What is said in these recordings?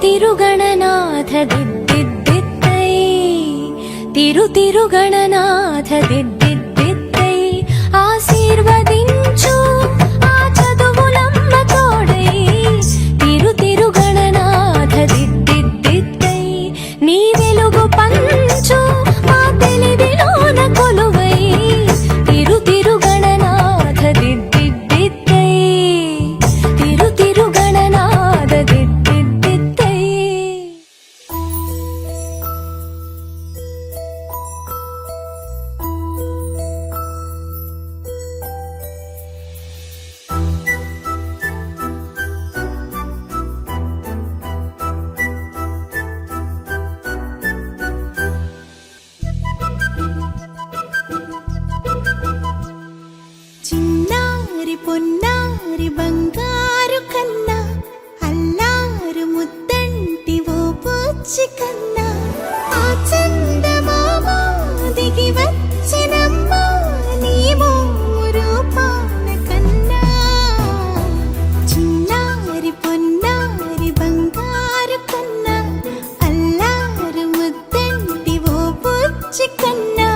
తిరుగణనాథ దిద్దిద్దిత్తై తిరుగణనాథ దిద్దిద్దిత్తై ఆశీర్వదించు ఆ చదువులమ్మ తోడై తిరుగణనాథ దిద్దిద్దిత్తై నీ వెలుగు పంచు మా తెలివిలోన కొలువై తిరుగణనాథ దిద్దిద్దిత్తై తిరుగణనాథ దిద్దిద్దిత్తై. చిన్నారి పొన్నారి బంగారు కన్నా అల్లారు ముద్దంటి ఓ పూచి కన్నా ఆ చందమామ దిగి వచ్చినమ్మా నీ రూపాన కన్నా చిన్నారి పొన్నారి బంగారు కన్నా అల్లారు ముద్దంటి ఓ పూచి కన్నా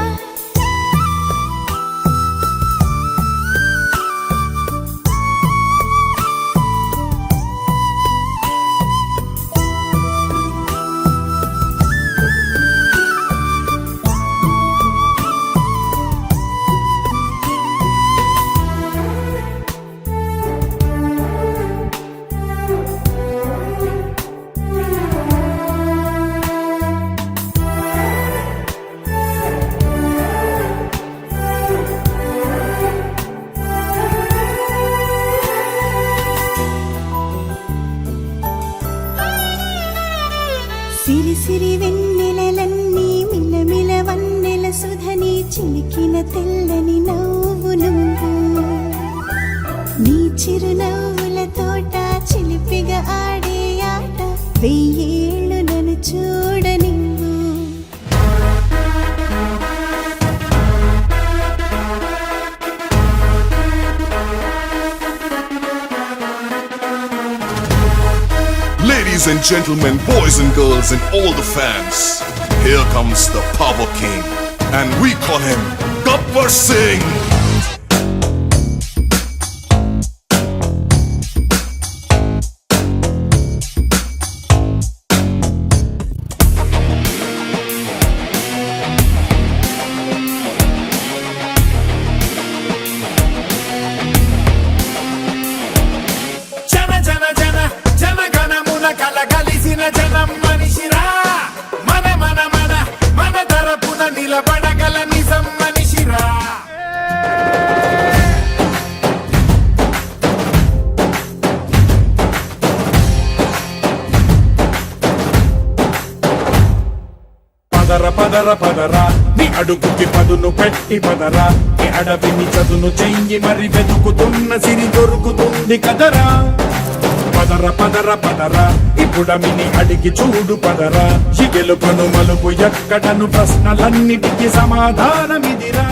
సిరి సిరి వెన్నెలలన్నీ మిలమిల వన్నెల సుధని చిలికిన తెల్లని నవ్వు నువ్వు నీ చిరునవ్వుల తోట చిలిపిగా ఆడే ఆట వెయ్యేళ్ళు నన్ను చూడ నువ్వు Ladies and gentlemen, boys and girls, and all the fans, here comes the Power King, and we call him Gabbar Singh. కలగలిసిన జనం మనిషిరా మన మన మన మన తరపున నిలబడగల నిజం మనిషిరా పదర పదర పదరా నీ అడుగుకి పదును పెట్టి పదరా నీ అడవిని చదును చెయ్యి మరి వెతుకుతున్న సిరి దొరుకుతుంది కదరా పదర పదర పదరా ఇప్పుడమిని అడిగి చూడు పదరా ఈ గెలుపను మలుపు ఎక్కడను ప్రశ్నలన్నిటికీ సమాధానమిదిరా.